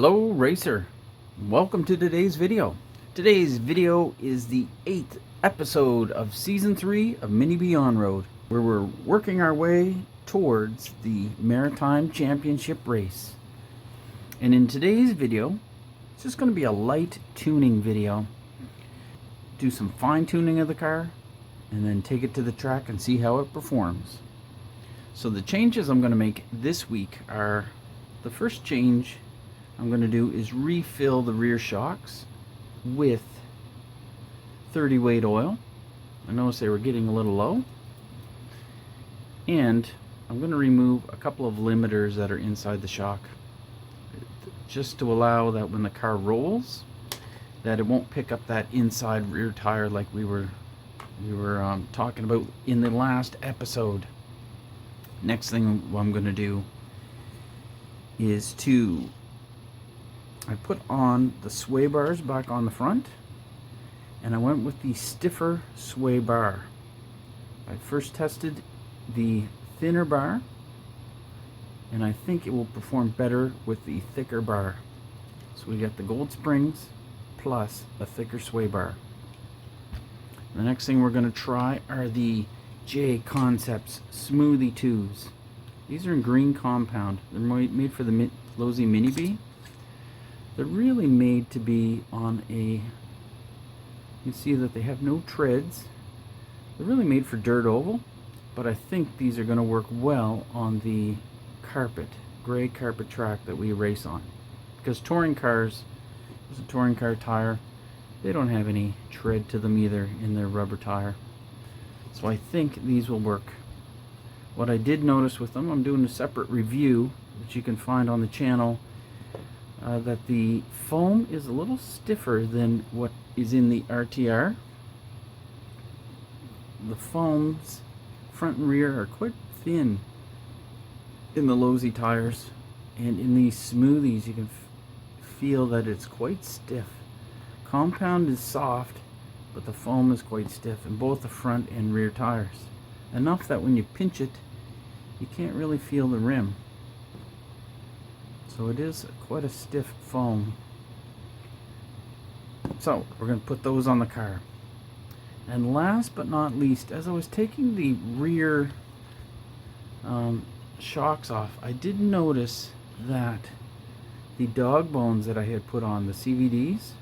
Hello racer, welcome to today's video. Today's video is the 8th episode of season 3 of Mini-B On-Road, where we're working our way towards the Maritime Championship race. And in today's video, it's just going to be a light tuning video. Do some fine tuning of the car and then take it to the track and see how it performs. So the changes I'm going to make this week are, the first change I'm going to do is refill the rear shocks with 30 weight oil. I noticed they were getting a little low. And I'm going to remove a couple of limiters that are inside the shock, just to allow that when the car rolls, that it won't pick up that inside rear tire like we were talking about in the last episode. Next thing I'm going to do is I put on the sway bars back on the front, and I went with the stiffer sway bar. I first tested the thinner bar, and I think it will perform better with the thicker bar. So we got the gold springs plus a thicker sway bar. The next thing we're going to try are the JConcepts Smoothie 2s. These are in green compound. They're made for the Raceday Mini-B. They're really made to be on a, you can see that they have no treads. They're really made for dirt oval, but I think these are going to work well on the carpet, gray carpet track that we race on. Because touring cars, there's a touring car tire, they don't have any tread to them either in their rubber tire. So I think these will work. What I did notice with them, I'm doing a separate review that you can find on the channel, that the foam is a little stiffer than what is in the RTR. The foams, front and rear, are quite thin in the Lowe's tires, and in these smoothies you can feel that it's quite stiff. Compound is soft, but the foam is quite stiff in both the front and rear tires. Enough that when you pinch it, you can't really feel the rim. So it is quite a stiff foam. So we're going to put those on the car. And last but not least, as I was taking the rear shocks off, I did notice that the dog bones that I had put on, the CVDs,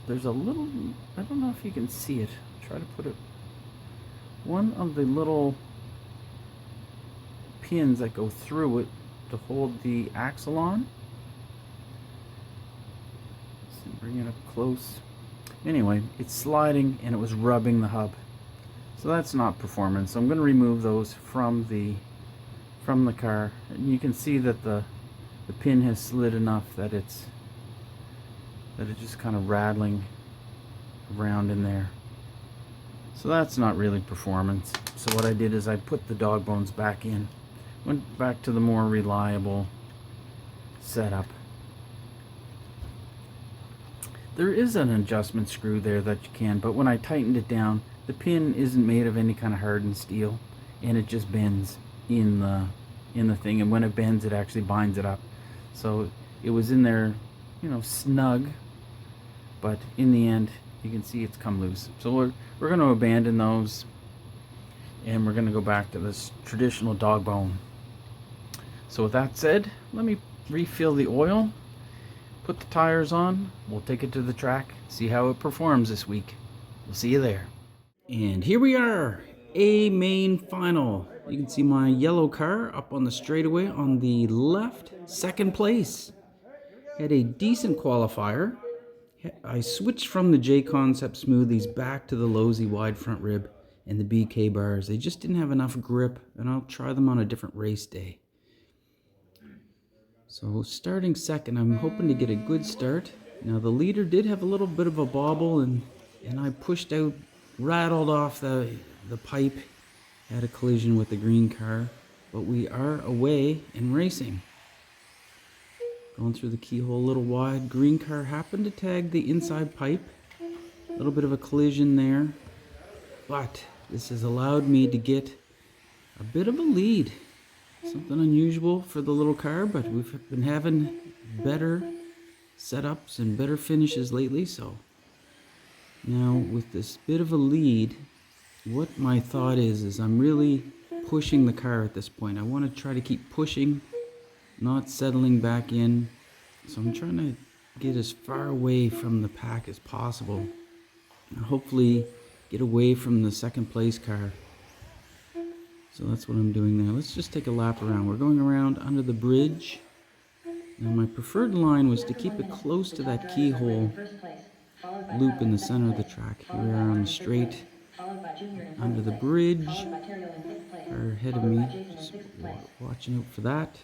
there's a little, I don't know if you can see it, I'll try to put it, one of the little pins that go through it to hold the axle on. Let's bring it up close. Anyway, it's sliding and it was rubbing the hub. So that's not performance. So I'm going to remove those from the car. And you can see that the pin has slid enough that it's just kind of rattling around in there. So that's not really performance. So what I did is I put the dog bones back in. Went back to the more reliable setup. There is an adjustment screw there that you can, but when I tightened it down, the pin isn't made of any kind of hardened steel, and it just bends in the thing, and when it bends, it actually binds it up. So it was in there, you know, snug, but in the end, you can see it's come loose. So we're going to abandon those, and we're going to go back to this traditional dog bone. So with that said, let me refill the oil, put the tires on, we'll take it to the track, see how it performs this week. We'll see you there. And here we are, A-Main final. You can see my yellow car up on the straightaway on the left, second place. Had a decent qualifier. I switched from the JConcepts Smoothies back to the Lowe's wide front rib and the BK bars. They just didn't have enough grip, and I'll try them on a different race day. So starting second, I'm hoping to get a good start. Now the leader did have a little bit of a bobble, and I pushed out, rattled off the pipe, had a collision with the green car, but we are away and racing. Going through the keyhole a little wide. Green car happened to tag the inside pipe. A little bit of a collision there, but this has allowed me to get a bit of a lead. Something unusual for the little car, but we've been having better setups and better finishes lately. So now with this bit of a lead, what my thought is I'm really pushing the car at this point. I want to try to keep pushing, not settling back in. So I'm trying to get as far away from the pack as possible. And hopefully get away from the second place car. So that's what I'm doing now. Let's just take a lap around. We're going around under the bridge. Now my preferred line was to keep it close to that keyhole loop in the center of the track. Here we are on the straight under the bridge. Car ahead of me, just watching out for that.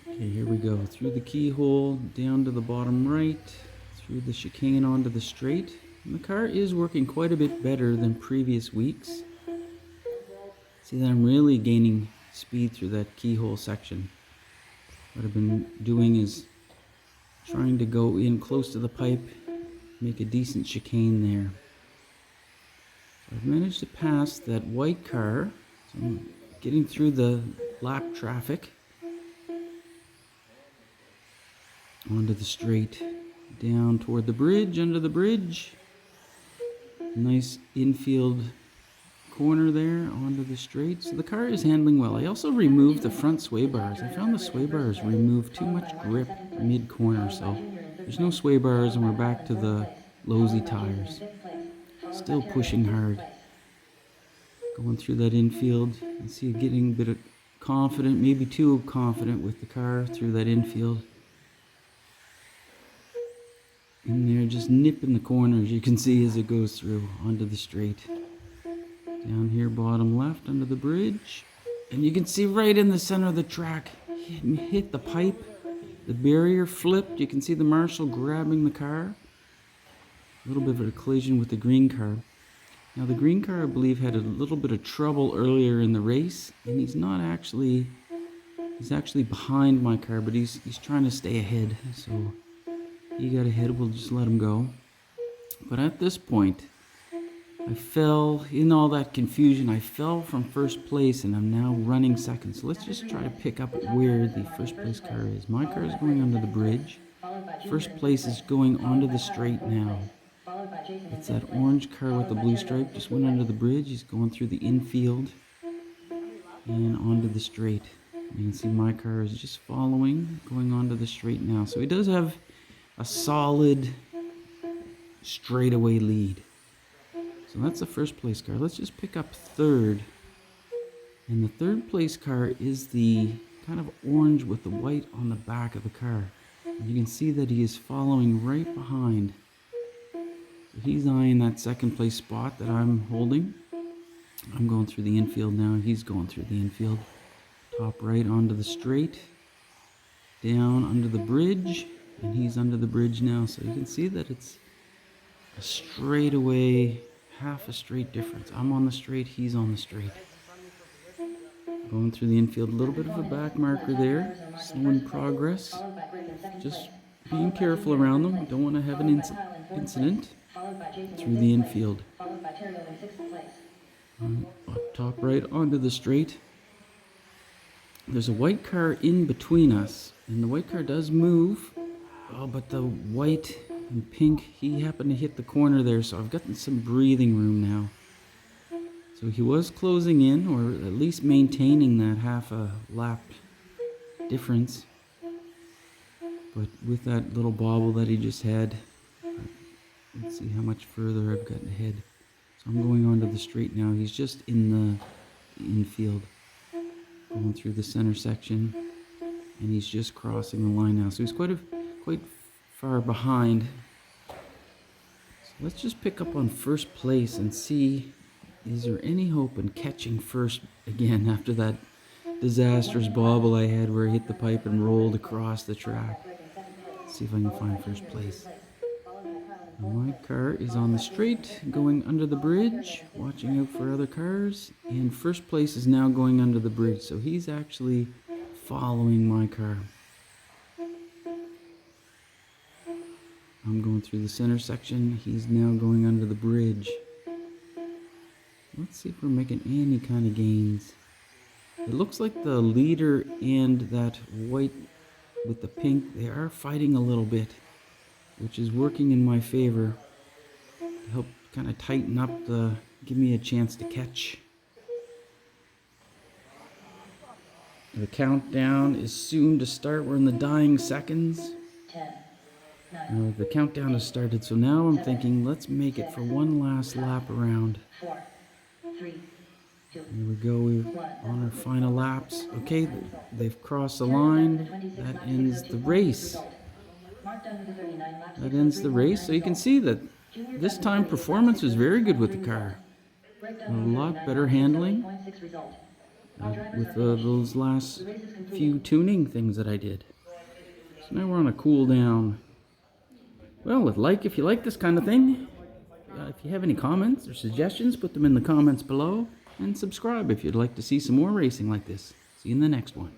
Okay, here we go. Through the keyhole, down to the bottom right, through the chicane onto the straight. And the car is working quite a bit better than previous weeks. See that I'm really gaining speed through that keyhole section. What I've been doing is trying to go in close to the pipe, make a decent chicane there. So I've managed to pass that white car. So I'm getting through the lap traffic onto the straight, down toward the bridge, under the bridge. Nice infield corner there onto the straight. So the car is handling well. I also removed the front sway bars. I found the sway bars removed too much grip mid-corner, so there's no sway bars and we're back to the Lowe's tires. Still pushing hard. Going through that infield. You see getting a bit of confident, maybe too confident with the car through that infield. In there, just nipping the corners, you can see as it goes through onto the straight. Down here, bottom left, under the bridge. And you can see right in the center of the track, hit the pipe. The barrier flipped. You can see the marshal grabbing the car. A little bit of a collision with the green car. Now the green car, I believe, had a little bit of trouble earlier in the race. And he's actually behind my car, but he's trying to stay ahead. So he got ahead, we'll just let him go. But at this point, I fell, in all that confusion, I fell from first place and I'm now running second. So let's just try to pick up where the first place car is. My car is going under the bridge. First place is going onto the straight now. It's that orange car with the blue stripe, just went under the bridge. He's going through the infield and onto the straight. You can see my car is just following, going onto the straight now. So he does have a solid straightaway lead. So that's the first place car. Let's just pick up third. And the third place car is the kind of orange with the white on the back of the car. And you can see that he is following right behind. So he's eyeing that second place spot that I'm holding. I'm going through the infield now. He's going through the infield. Top right onto the straight. Down under the bridge. And he's under the bridge now. So you can see that it's a straightaway, half a straight difference. I'm on the straight, he's on the straight. Going through the infield, a little bit of a back marker there. Slowing progress. Just being careful around them. Don't want to have an incident through the infield. Up top right onto the straight. There's a white car in between us, and the white car does move. Oh, but the white and pink, he happened to hit the corner there, so I've gotten some breathing room now. So he was closing in, or at least maintaining that half a lap difference. But with that little bobble that he just had, let's see how much further I've gotten ahead. So I'm going onto the straight now. He's just in the infield, going through the center section, and he's just crossing the line now. So he's quite far behind. So let's just pick up on first place and see, is there any hope in catching first again after that disastrous bobble I had where I hit the pipe and rolled across the track. Let's see if I can find first place. Now my car is on the straight, going under the bridge, watching out for other cars, and first place is now going under the bridge, so he's actually following my car. I'm going through the center section. He's now going under the bridge. Let's see if we're making any kind of gains. It looks like the leader and that white with the pink, they are fighting a little bit, which is working in my favor to help kind of tighten up give me a chance to catch. The countdown is soon to start. We're in the dying seconds. 10, 9, The countdown has started, so now I'm thinking let's make it for one last lap around. 4, 3, 2, Here we go, we're on our final laps. Okay, they've crossed the line. That ends the race. That ends the race. So you can see that this time performance was very good with the car. A lot better handling with those last few tuning things that I did. So now we're on a cool down. Well, if you like this kind of thing, if you have any comments or suggestions, put them in the comments below, and subscribe if you'd like to see some more racing like this. See you in the next one.